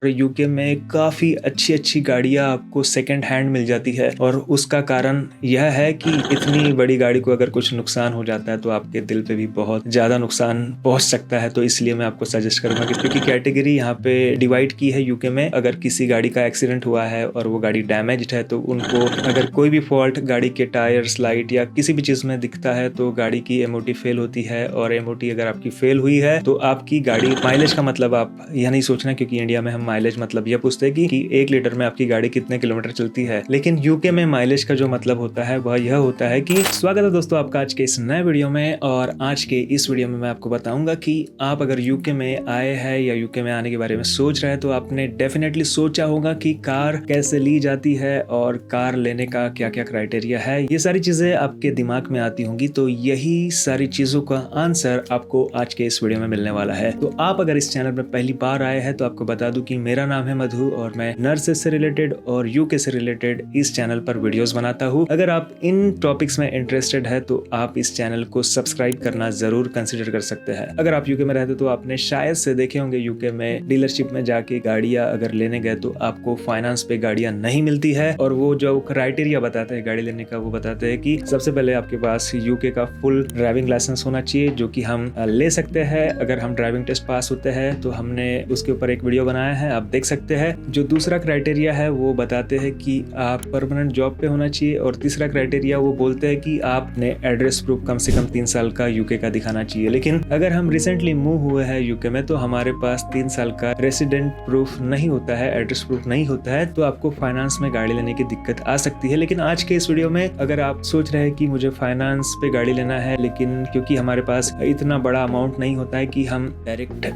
UK में काफ़ी अच्छी-अच्छी गाड़ियाँ आपको सेकंड हैंड मिल जाती है और उसका कारण यह है कि इतनी बड़ी गाड़ी को अगर कुछ नुकसान हो जाता है तो आपके दिल पे भी बहुत ज़्यादा नुकसान पहुँच सकता है। तो इसलिए मैं आपको सजेस्ट करूँगा कि क्योंकि कैटेगरी यहाँ पे डिवाइड की है यूके में। अगर किसी गाड़ी का एक्सीडेंट हुआ है और वो गाड़ी डैमेज्ड है तो उनको अगर कोई भी फॉल्ट गाड़ी के टायर्स, लाइट या किसी भी चीज़ में दिखता है तो गाड़ी की एमओटी फेल होती है। और एमओटी अगर आपकी फेल हुई है तो आपकी गाड़ी माइलेज का मतलब आप यह नहीं सोचना, क्योंकि इंडिया में हम माइलेज मतलब यह पूछते हैं कि 1 लीटर में आपकी गाड़ी कितने किलोमीटर चलती है, लेकिन यूके में माइलेज का जो मतलब होता है वह यह होता है कि स्वागत है दोस्तों आपका आज के इस नए वीडियो में। और आज के इस वीडियो में मैं आपको बताऊंगा कि आप अगर यूके में आए हैं या यूके में आने के बारे में सोच रहे हैं तो आपने डेफिनेटली सोचा होगा कि कार कैसे ली जाती है और कार लेने का क्या क्या क्राइटेरिया है। ये सारी चीजें आपके दिमाग में आती होंगी, तो यही सारी चीजों का आंसर आपको आज के इस वीडियो में मिलने वाला है। तो आप अगर इस चैनल में पहली बार आए हैं तो आपको बता दूं कि मेरा नाम है मधु और मैं नर्सेस से रिलेटेड और यूके से रिलेटेड इस चैनल पर वीडियोस बनाता हूँ। अगर आप इन टॉपिक्स में इंटरेस्टेड है तो आप इस चैनल को सब्सक्राइब करना जरूर कंसिडर कर सकते हैं। अगर आप यूके में रहते तो आपने शायद से देखे होंगे यूके में डीलरशिप में जाके गाड़ियां अगर लेने गए तो आपको फाइनेंस पे गाड़ियां नहीं मिलती है। और वो जो क्राइटेरिया बताते हैं गाड़ी लेने का, वो बताते हैं कि सबसे पहले आपके पास यूके का फुल ड्राइविंग लाइसेंस होना चाहिए, जो कि हम ले सकते हैं अगर हम ड्राइविंग टेस्ट पास होते हैं। तो हमने उसके ऊपर एक वीडियो बनाया है, आप देख सकते हैं। जो दूसरा क्राइटेरिया है वो बताते हैं कि आप परमानेंट जॉब पे होना चाहिए। और तीसरा क्राइटेरिया वो बोलते हैं कि आपने एड्रेस प्रूफ कम से कम 3 साल का यूके का दिखाना चाहिए। लेकिन अगर हम रिसेंटली मूव हुए हैं यूके में तो हमारे पास 3 साल का रेसिडेंट प्रूफ नहीं होता है, एड्रेस प्रूफ नहीं होता है, तो आपको फाइनेंस में गाड़ी लेने की दिक्कत आ सकती है। लेकिन आज के इस वीडियो में अगर आप सोच रहे हैं कि मुझे फाइनेंस पे गाड़ी लेना है, लेकिन क्योंकि हमारे पास इतना बड़ा अमाउंट नहीं होता है कि हम डायरेक्ट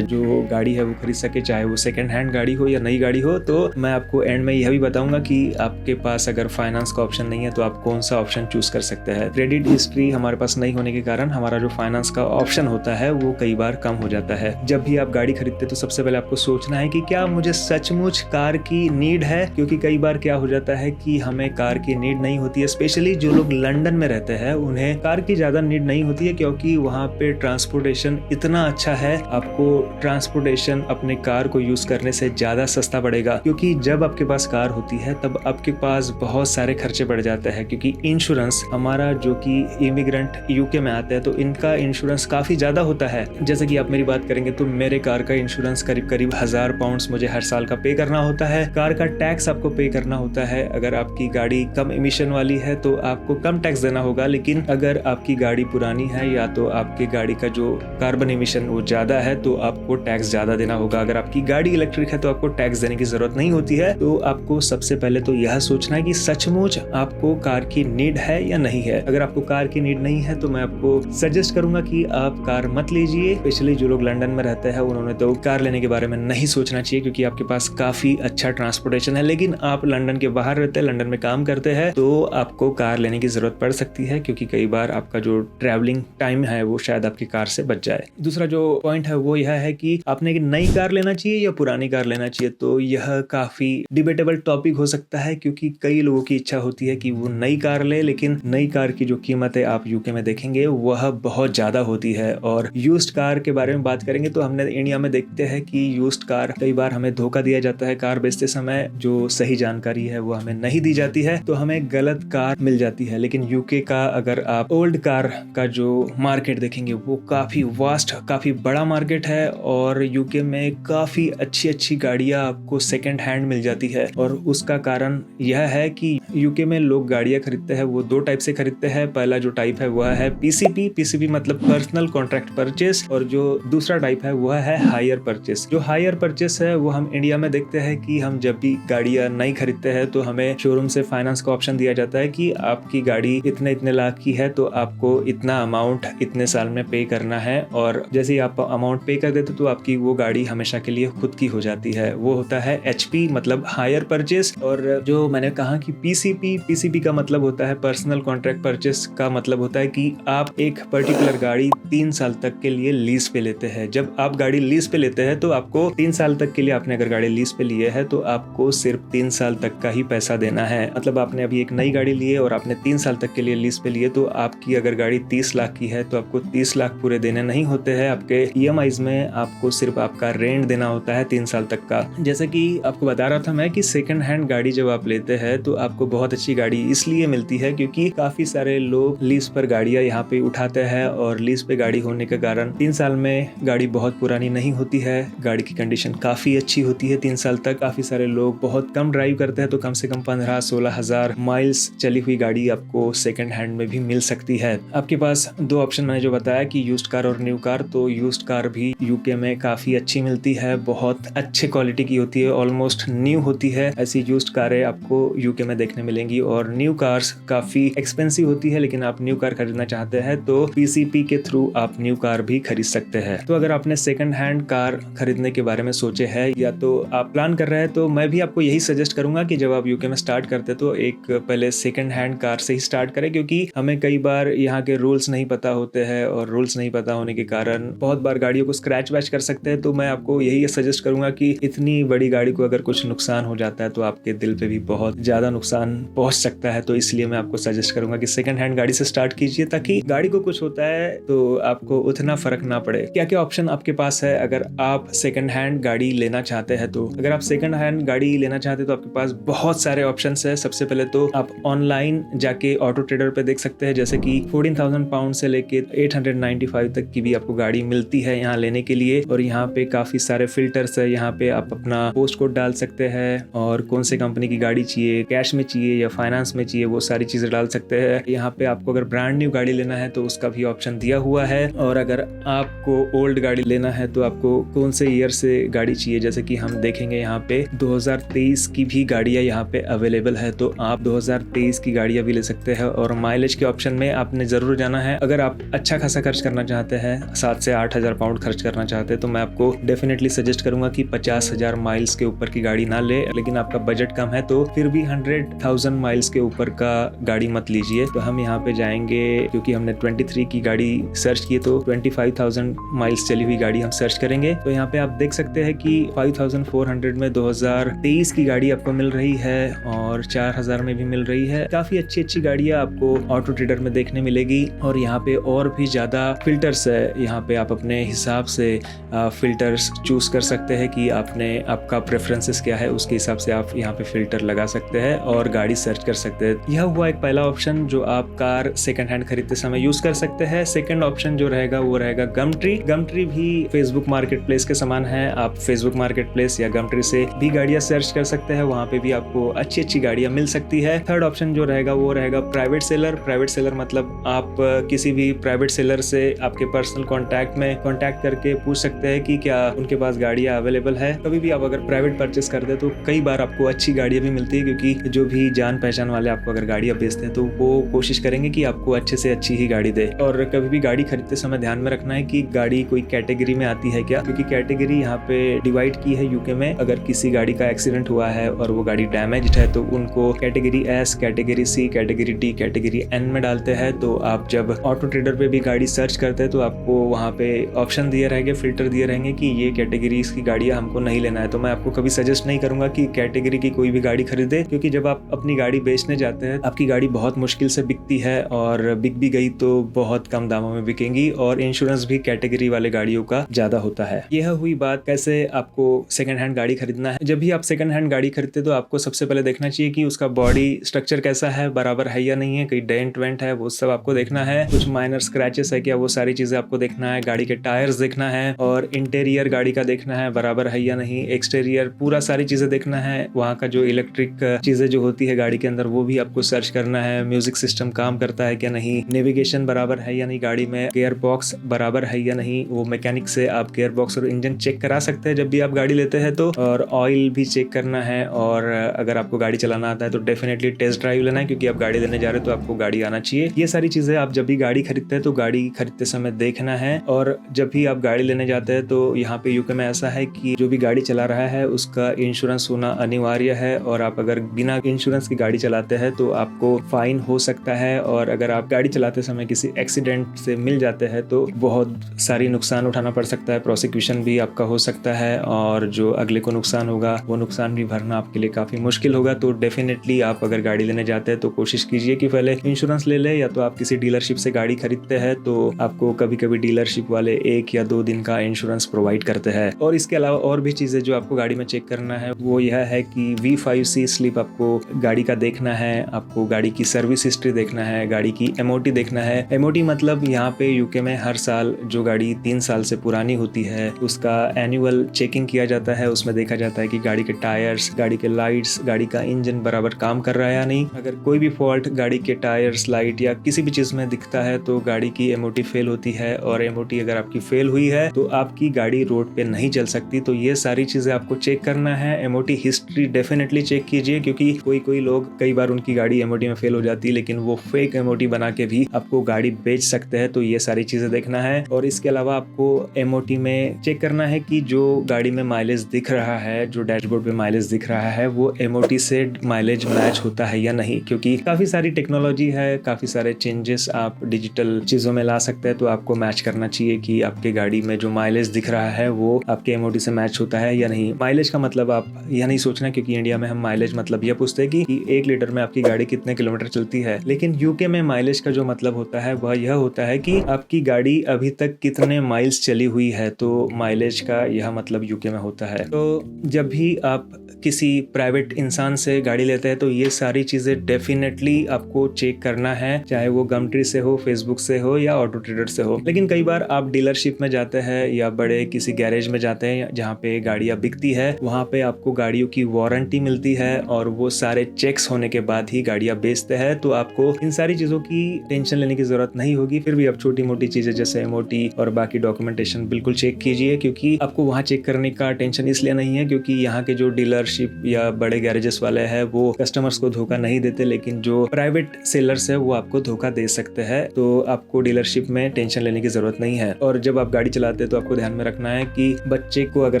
जो गाड़ी है वो खरीद सके, चाहे वो सेकंड हैंड गाड़ी हो या नई गाड़ी हो, तो मैं आपको एंड में यह भी बताऊंगा कि आपके पास अगर फाइनेंस का ऑप्शन नहीं है तो आप कौन सा ऑप्शन चूज कर सकते हैं। क्रेडिट हिस्ट्री हमारे पास नहीं होने के कारण हमारा जो फाइनेंस का ऑप्शन होता है वो कई बार कम हो जाता है। जब भी आप गाड़ी खरीदते तो सबसे पहले आपको सोचना है कि क्या मुझे सचमुच कार की नीड है, क्योंकि कई बार क्या हो जाता है कि हमें कार की नीड नहीं होती है। स्पेशली जो लोग लंदन में रहते हैं उन्हें कार की ज्यादा नीड नहीं होती है, क्योंकि वहाँ पे ट्रांसपोर्टेशन इतना अच्छा है, आपको ट्रांसपोर्टेशन अपने कार को यूज करने से ज्यादा सस्ता पड़ेगा। क्योंकि जब आपके पास कार होती है तब आपके पास बहुत सारे खर्चे बढ़ जाते हैं, क्योंकि इंश्योरेंस हमारा जो कि इमिग्रेंट यूके में आते हैं तो इनका इंश्योरेंस काफी ज्यादा होता है। जैसे कि आप मेरी बात करेंगे तो मेरे कार का इंश्योरेंस करीब 1000 पाउंड्स मुझे हर साल का पे करना होता है। कार का टैक्स आपको पे करना होता है। अगर आपकी गाड़ी कम इमिशन वाली है तो आपको कम टैक्स देना होगा, लेकिन अगर आपकी गाड़ी पुरानी है या तो आपकी गाड़ी का जो कार्बन इमिशन वो ज्यादा है तो आपको टैक्स ज्यादा देना होगा। अगर आपकी गाड़ी इलेक्ट्रिक है तो आपको टैक्स देने की जरूरत नहीं होती है। तो आपको सबसे पहले तो यह सोचना है कि सचमुच आपको कार की नीड है या नहीं है। अगर आपको कार की नीड नहीं है तो मैं आपको सजेस्ट करूंगा कि आप कार मत लीजिए। स्पेशली जो लोग लंदन में रहते हैं उन्होंने तो कार लेने के बारे में नहीं सोचना चाहिए, क्योंकि आपके पास काफी अच्छा ट्रांसपोर्टेशन है। लेकिन आप लंदन के बाहर रहते हैं, लंदन में काम करते हैं, तो आपको कार लेने की जरूरत पड़ सकती है, क्योंकि कई बार आपका जो ट्रैवलिंग टाइम है वो शायद आपकी कार से बच जाए। दूसरा जो पॉइंट है वो यह है कि आपने एक नई कार लेना चाहिए या पुरानी कार लेना चाहिए। तो यह काफी डिबेटेबल टॉपिक हो सकता है, क्योंकि कई लोगों की इच्छा होती है कि वो नई कार ले, लेकिन नई कार की जो कीमत है आप यूके में देखेंगे वह बहुत ज्यादा होती है। और यूज्ड कार के बारे में बात करेंगे तो हमने इंडिया में देखते हैं कि यूज्ड कार कई बार हमें धोखा दिया जाता है। कार बेचते समय जो सही जानकारी है वो हमें नहीं दी जाती है, तो हमें गलत कार मिल जाती है। लेकिन यूके का अगर आप ओल्ड कार का जो मार्केट देखेंगे वो काफी वास्ट, काफी बड़ा मार्केट है। और यूके में काफी अच्छी गाड़ियां आपको सेकंड हैंड मिल जाती है। और उसका कारण यह है कि यूके में लोग गाड़ियां खरीदते हैं वो 2 टाइप से खरीदते हैं। पहला जो टाइप है वह है पीसीपी मतलब पर्सनल कॉन्ट्रैक्ट परचेस, और जो दूसरा टाइप है वह है हायर परचेस। जो हायर परचेस है वो हम इंडिया में देखते हैं कि हम जब भी गाड़ियां नई खरीदते हैं तो हमें शोरूम से फाइनेंस का ऑप्शन दिया जाता है कि आपकी गाड़ी इतने लाख की है तो आपको इतना अमाउंट इतने साल में पे करना है। और जैसे ही आप अमाउंट पे कर देते तो आपकी वो गाड़ी हमेशा के लिए खुद की हो जाती है। वो होता है एचपी मतलब हायर परचेस। और जो मैंने कहा कि पीसीपी का मतलब होता है पर्सनल कॉन्ट्रैक्ट परचेस, का मतलब होता है कि आप एक पर्टिकुलर गाड़ी 3 साल तक के लिए लीज पे लेते हैं। जब आप गाड़ी लीज पे लेते हैं तो आपको 3 साल तक के लिए, आपने अगर गाड़ी लीज पे ली है तो आपको सिर्फ 3 साल तक का ही पैसा देना है। मतलब आपने अभी एक नई गाड़ी ली है और आपने 3 साल तक के लिए लीज पे लिए, तो आपकी अगर गाड़ी 30 लाख की है तो आपको 30 लाख पूरे देने नहीं होते हैं। आपके ईएमआईज में आपको सिर्फ आपका रेंट देना होता है 3 साल तक का। जैसे कि आपको बता रहा था मैं कि सेकंड हैंड गाड़ी जब आप लेते हैं तो आपको बहुत अच्छी गाड़ी इसलिए मिलती है क्योंकि काफी सारे लोग लीज पर गाड़ियां यहाँ पे उठाते हैं और लीज पे गाड़ी होने के कारण 3 साल में गाड़ी बहुत पुरानी नहीं होती है, गाड़ी की कंडीशन काफी अच्छी होती है 3 साल तक। काफी सारे लोग बहुत कम ड्राइव करते हैं तो कम से कम 15-16 हजार माइल्स चली हुई गाड़ी आपको सेकंड हैंड में भी मिल सकती है। आपके पास 2 ऑप्शन मैंने जो बताया कि यूज्ड कार और न्यू कार, तो यूज्ड कार भी यूके में काफी अच्छी मिलती है, बहुत अच्छे क्वालिटी की होती है, ऑलमोस्ट न्यू होती है। ऐसी यूज्ड कारें आपको यूके में देखने मिलेंगी और न्यू कार्स काफी एक्सपेंसिव होती है, लेकिन आप न्यू कार खरीदना चाहते हैं तो पीसीपी के थ्रू आप न्यू कार भी खरीद सकते हैं। तो अगर आपने सेकंड हैंड कार खरीदने के बारे में सोचे है या तो आप प्लान कर रहे हैं तो मैं भी आपको यही सजेस्ट करूंगा कि जब आप यूके में स्टार्ट करते तो एक पहले सेकंड हैंड कार से ही स्टार्ट करें, क्योंकि हमें कई बार यहाँ के रूल्स नहीं पता होते हैं और रूल्स नहीं पता होने के कारण बहुत बार गाड़ियों को स्क्रैच वैच कर सकते हैं। तो मैं आपको यही सजेस्ट करूंगा कि इतनी बड़ी गाड़ी को अगर कुछ नुकसान हो जाता है तो आपके दिल पे भी बहुत ज्यादा नुकसान पहुंच सकता है। तो इसलिए मैं आपको सजेस्ट करूंगा कि सेकंड हैंड गाड़ी से स्टार्ट कीजिए, ताकि गाड़ी को कुछ होता है तो आपको उतना फर्क ना पड़े। क्या क्या ऑप्शन आपके पास है अगर आप सेकंड हैंड गाड़ी लेना चाहते हैं? तो अगर आप सेकंड हैंड गाड़ी लेना चाहते हैं तो आपके पास बहुत सारे ऑप्शन है। सबसे पहले तो आप ऑनलाइन जाके ऑटो ट्रेडर पे देख सकते हैं, जैसे कि 14,000 पाउंड से लेके 895 तक की भी आपको गाड़ी मिलती है यहाँ लेने के लिए। और यहाँ पे काफी सारे फिल्टर्स है, यहाँ पे आप अपना पोस्ट कोड डाल सकते हैं और कौन से कंपनी की गाड़ी चाहिए, कैश में चाहिए या फाइनेंस में चाहिए, वो सारी चीजें डाल सकते हैं। यहाँ पे आपको अगर ब्रांड न्यू गाड़ी लेना है तो उसका भी ऑप्शन दिया हुआ है, और अगर आपको ओल्ड गाड़ी लेना है तो आपको कौन से ईयर से गाड़ी चाहिए, जैसे कि हम देखेंगे यहाँ पे 2023 की भी गाड़ियां यहाँ पे अवेलेबल है, तो आप 2023 की गाड़ियां भी ले सकते हैं। और माइलेज के ऑप्शन में आपने जरूर जाना है। अगर आप अच्छा खासा खर्च करना चाहते हैं, 7 से 8 हजार पाउंड खर्च करना चाहते हैं, तो मैं आपको डेफिनेटली सजेस्ट करूंगा कि 50,000 माइल्स के ऊपर की गाड़ी ना ले। लेकिन आपका बजट कम है तो फिर भी 100,000 माइल्स के ऊपर का गाड़ी मत लीजिए। तो हम यहाँ पे जाएंगे, क्योंकि हमने 23 की गाड़ी सर्च की तो 25,000 माइल्स चली हुई गाड़ी हम सर्च करेंगे। तो यहाँ पे आप देख सकते हैं कि 5,400 में 2023 की गाड़ी आपको मिल रही है और 4,000 में भी मिल रही है। काफी अच्छी अच्छी गाड़ियां आपको ऑटो ट्रेडर में देखने मिलेगी। और यहाँ पे और भी ज्यादा फिल्टर्स है, यहाँ पे आप अपने हिसाब से फिल्टर्स चूज कर सकते हैं कि आपका प्रेफरेंसेस क्या है, उसके हिसाब से आप यहाँ पे फिल्टर लगा सकते हैं और गाड़ी सर्च कर सकते हैं। यह हुआ एक पहला ऑप्शन जो आप कार सेकंड हैंड खरीदते समय यूज कर सकते हैं। सेकंड ऑप्शन जो रहेगा वो रहेगा गमट्री। गमट्री भी फेसबुक मार्केट प्लेस के समान है। आप फेसबुक मार्केट प्लेस या गमट्री से भी गाड़ियां सर्च कर सकते हैं, वहां पे भी आपको अच्छी अच्छी गाड़ियां मिल सकती है। थर्ड ऑप्शन जो रहेगा वो रहेगा प्राइवेट सेलर। प्राइवेट सेलर मतलब आप किसी भी प्राइवेट सेलर से आपके पर्सनल कांटेक्ट करके पूछ सकते हैं कि क्या उनके पास गाड़ियां अवेलेबल है। कभी भी आप अगर प्राइवेट परचेस करते हैं तो कई बार आपको अच्छी गाड़ियां भी मिलती है, क्योंकि जो भी जान पहचान वाले आपको अगर गाड़ियां बेचते हैं तो वो कोशिश करेंगे कि आपको अच्छे से अच्छी ही गाड़ी दे। और कभी भी गाड़ी खरीदते समय ध्यान में रखना है कि गाड़ी कोई कैटेगरी में आती है क्या, क्योंकि कैटेगरी यहाँ पे डिवाइड की है यूके में। अगर किसी गाड़ी का एक्सीडेंट हुआ है और वो गाड़ी डैमेज्ड है तो उनको category S, category C, category D, category N में डालते हैं। तो आप जब ऑटो ट्रेडर पे भी गाड़ी सर्च करते हैं तो आपको वहाँ पे ऑप्शन दिए रहेंगे, फिल्टर दिए रहेंगे कि ये कैटेगरीज की गाड़ियां हमको नहीं लेना है। तो मैं आपको कभी सजेस्ट नहीं करूंगा कि कैटेगरी की कोई भी गाड़ी खरीदे, क्योंकि जब आप अपनी गाड़ी बेचने जाते हैं आपकी गाड़ी बहुत मुश्किल से बिकती है और बिक भी गई तो बहुत कम दामों में बिकेंगी, और इंश्योरेंस भी कैटेगरी वाले गाड़ियों का ज्यादा होता है। यह हुई बात कैसे आपको सेकंड हैंड गाड़ी खरीदना है। जब भी आप सेकंड हैंड गाड़ी खरीदते तो आपको सबसे पहले देखना चाहिए कि उसका बॉडी स्ट्रक्चर कैसा है, बराबर है या नहीं है, कोई डेंट वेंट है वो सब आपको देखना है, कुछ माइनर स्क्रैचेस है क्या, वो सारी चीजें आपको देखना है। गाड़ी के टायर्स देखना है और इंटीरियर गाड़ी का देखना है बराबर है या नहीं, एक्सटीरियर पूरा सारी चीजें देखना है। वहाँ का जो इलेक्ट्रिक चीजें जो होती है गाड़ी के अंदर वो भी आपको सर्च करना है। म्यूजिक सिस्टम काम करता है क्या नहीं, नेविगेशन बराबर है या नहीं गाड़ी में, गियर बॉक्स बराबर है या नहीं, वो मैकेनिक से आप गियर बॉक्स और इंजन चेक करा सकते हैं जब भी आप गाड़ी लेते हैं तो। और ऑयल भी चेक करना है, और अगर आपको गाड़ी चलाना आता है तो डेफिनेटली टेस्ट ड्राइव लेना है, क्योंकि आप गाड़ी लेने जा रहे हो तो आपको गाड़ी आना चाहिए। ये सारी चीजें आप जब भी गाड़ी खरीदते हैं तो गाड़ी खरीदते समय देखना है। और जब भी आप गाड़ी लेने जाते हैं तो यहाँ पे यूके में ऐसा है कि जो भी गाड़ी चला रहा है उसका इंश्योरेंस होना अनिवार्य है, और आप अगर बिना इंश्योरेंस की गाड़ी चलाते हैं तो आपको फाइन हो सकता है। और अगर आप गाड़ी चलाते समय किसी एक्सीडेंट से मिल जाते हैं तो बहुत सारी नुकसान उठाना पड़ सकता है, प्रोसिक्यूशन भी आपका हो सकता है, और जो अगले को नुकसान होगा वो नुकसान भी भरना आपके लिए काफी मुश्किल होगा। तो डेफिनेटली आप अगर गाड़ी लेने जाते हैं तो कोशिश कीजिए कि पहले इंश्योरेंस ले ले, या तो आप किसी डीलरशिप से गाड़ी खरीदते हैं तो आपको कभी कभी डीलरशिप वाले 1 या 2 दिन का इंश्योरेंस प्रोवाइड करते हैं। और इसके अलावा अलावा और भी चीज़ें जो आपको गाड़ी में चेक करना है वो यह है कि V5C स्लिप आपको गाड़ी का देखना है, आपको गाड़ी की सर्विस हिस्ट्री देखना है, गाड़ी की MOT देखना है। MOT मतलब यहाँ पे यूके में हर साल जो गाड़ी 3 साल से पुरानी होती है उसका एनुअल चेकिंग किया जाता है। उसमें देखा जाता है कि गाड़ी के टायर्स, गाड़ी के लाइट्स, गाड़ी का इंजन बराबर काम कर रहा है या नहीं। अगर कोई भी फॉल्ट गाड़ी के टायर्स, लाइट या किसी भी चीज़ में दिखता है तो गाड़ी की MOT फेल होती है, और MOT अगर आपकी फेल हुई है तो आपकी गाड़ी रोड पे नहीं चल सकती। तो ये सारी चीज़ें आपको चेक करना है। MOT हिस्ट्री डेफिनेटली चेक कीजिए, क्योंकि कोई लोग कई बार उनकी गाड़ी MOT में फेल हो जाती है लेकिन वो फेक MOT बना के भी आपको गाड़ी बेच सकते हैं। तो ये सारी चीज़ें देखना है। और इसके अलावा आपको MOT में चेक करना है कि जो गाड़ी में माइलेज दिख रहा है, जो डैशबोर्ड पे माइलेज दिख रहा है, वो MOT से माइलेज मैच होता है या नहीं। क्योंकि काफ़ी सारी टेक्नोलॉजी है, काफ़ी सारे चेंजेस आप डिजिटल चीज़ों में ला सकते हैं। तो आपको मैच करना चाहिए कि आपके गाड़ी में जो माइलेज दिख रहा है वो आपके MOT से मैच होता है या नहीं। माइलेज का मतलब आप यह नहीं सोचना, क्योंकि इंडिया में हम माइलेज मतलब यह पूछते हैं कि 1 लीटर में आपकी गाड़ी कितने किलोमीटर चलती है, लेकिन यूके में माइलेज का जो मतलब होता है वह यह होता है कि आपकी गाड़ी अभी तक कितने माइल्स चली हुई है। तो माइलेज का यह मतलब यूके में होता है। तो जब भी आप किसी प्राइवेट इंसान से गाड़ी लेते हैं तो ये सारी चीज़ें डेफिनेटली आपको चेक करना है, चाहे वो गमट्री से हो, फेसबुक से हो या ऑटो ट्रेडर से हो। लेकिन कई बार आप डीलरशिप में जाते हैं या बड़े किसी गैरेज में जाते हैं जहाँ पे गाड़ियाँ बिकती है, वहाँ पे आपको गाड़ियों की वारंटी मिलती है और वो सारे चेक्स होने के बाद ही गाड़ियाँ बेचते हैं। तो आपको इन सारी चीज़ों की टेंशन लेने की जरूरत नहीं होगी। फिर भी आप छोटी मोटी चीज़ें जैसे MOT और बाकी डॉक्यूमेंटेशन बिल्कुल चेक कीजिए, क्योंकि आपको वहाँ चेक करने का टेंशन इसलिए नहीं है क्योंकि यहाँ के जो डीलरशिप या बड़े गैरेजेस वाले हैं वो कस्टमर्स को धोखा नहीं देते, लेकिन जो प्राइवेट सेलर्स है वो आपको धोखा दे सकते हैं। तो आपको डीलरशिप में टेंशन लेने की जरूरत नहीं है। और जब आप गाड़ी चलाते हैं तो आपको ध्यान में रखना है कि बच्चे को अगर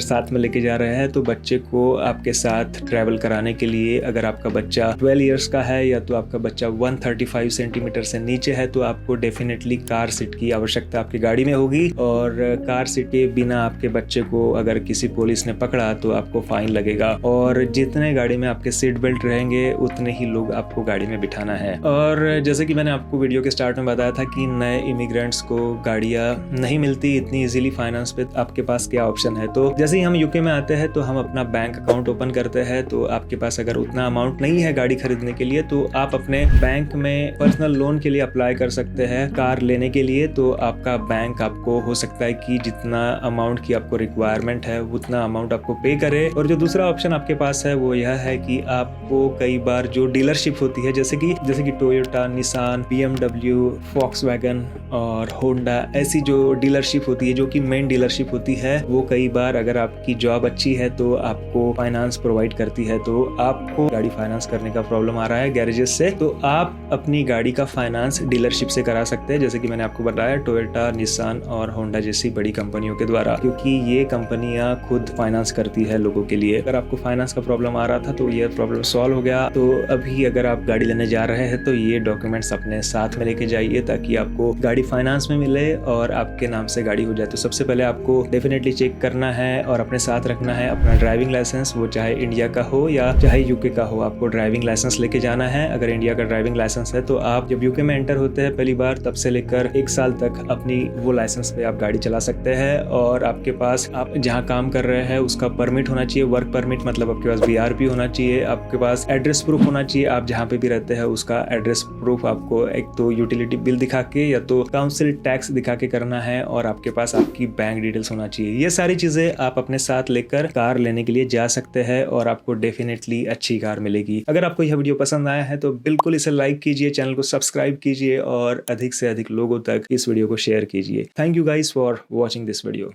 साथ में लेके जा रहे हैं तो बच्चे को आपके साथ ट्रैवल कराने के लिए, अगर आपका बच्चा 12 इयर्स का है या तो आपका बच्चा 135 सेंटीमीटर से नीचे है तो आपको डेफिनेटली कार सीट की आवश्यकता आपकी गाड़ी में होगी। और कार सीट के बिना आपके बच्चे को अगर किसी पुलिस ने पकड़ा तो आपको फाइन लगेगा। और जितने गाड़ी में आपके सीट बेल्ट रहेंगे उतने ही लोग आपको गाड़ी में बिठाना है। और जैसे कि मैंने आपको वीडियो के स्टार्ट में बताया था कि नए इमिग्रेंट्स को गाड़ियां नहीं मिलती इतनी इजीली फाइनेंस पे, आपके पास क्या ऑप्शन है। तो जैसे ही हम यूके में आते हैं तो हम अपना बैंक अकाउंट ओपन करते हैं। तो आपके पास अगर उतना अमाउंट नहीं है गाड़ी खरीदने के लिए तो आप अपने बैंक में पर्सनल लोन के लिए अप्लाई कर सकते हैं कार लेने के लिए। तो आपका बैंक आपको हो सकता है कि जितना अमाउंट की आपको रिक्वायरमेंट है उतना अमाउंट आपको पे करे। और जो दूसरा ऑप्शन आपके पास है वो यह है कि आपको कई बार जो डीलरशिप होती है जैसे कि टोयोटा, निसान, BMW, वॉक्सवैगन और होंडा, ऐसी जो डीलरशिप होती है जो कि मेन डीलरशिप होती है, वो कई बार अगर आपकी जॉब अच्छी है तो आपको फाइनेंस प्रोवाइड करती है। तो आपको गाड़ी फाइनेंस करने का प्रॉब्लम आ रहा है गैरेजेस से, तो आप अपनी गाड़ी का फाइनेंस डीलरशिप से करा सकते हैं, जैसे कि मैंने आपको बताया टोयोटा, निसान और होंडा जैसी बड़ी कंपनियों के द्वारा, क्योंकि ये कंपनियां खुद फाइनेंस करती है लोगों के लिए। अगर आपको फाइनेंस का प्रॉब्लम आ रहा था तो ये प्रॉब्लम सॉल्व हो गया। तो अभी अगर आप गाड़ी लेने जा रहे हैं तो ये डॉक्यूमेंट्स अपने साथ में लेके जाइए ताकि आपको गाड़ी फाइनेंस में मिले और आपके नाम से गाड़ी हो जाए। तो सबसे पहले आपको डेफिनेटली चेक करना है और अपने साथ रखना है अपना ड्राइविंग लाइसेंस, वो चाहे इंडिया का हो या चाहे यूके का हो, आपको ड्राइविंग लाइसेंस लेके जाना है। अगर इंडिया का ड्राइविंग लाइसेंस है तो आप जब यूके में एंटर होते हैं पहली बार तब से लेकर 1 साल तक अपनी वो लाइसेंस पे आप गाड़ी चला सकते हैं। और आपके पास आप जहाँ काम कर रहे हैं उसका परमिट होना चाहिए, वर्क परमिट, मतलब आपके पास BRP होना चाहिए, आपके पास एड्रेस प्रूफ होना चाहिए, आप जहाँ पे भी रहते हैं उसका एड्रेस प्रूफ आपको एक तो यूटिलिटी बिल दिखा के या तो काउंसिल टैक्स दिखा के करना है, और आपके पास आपकी बैंक डिटेल्स होना चाहिए। ये सारी चीजें आप अपने साथ लेकर कार लेने के लिए जा सकते हैं और आपको डेफिनेटली अच्छी कार मिलेगी। अगर आपको यह वीडियो पसंद आया है तो बिल्कुल इसे लाइक कीजिए, चैनल को सब्सक्राइब कीजिए और अधिक से अधिक लोगों तक इस वीडियो को शेयर कीजिए। Thank you guys for watching this video.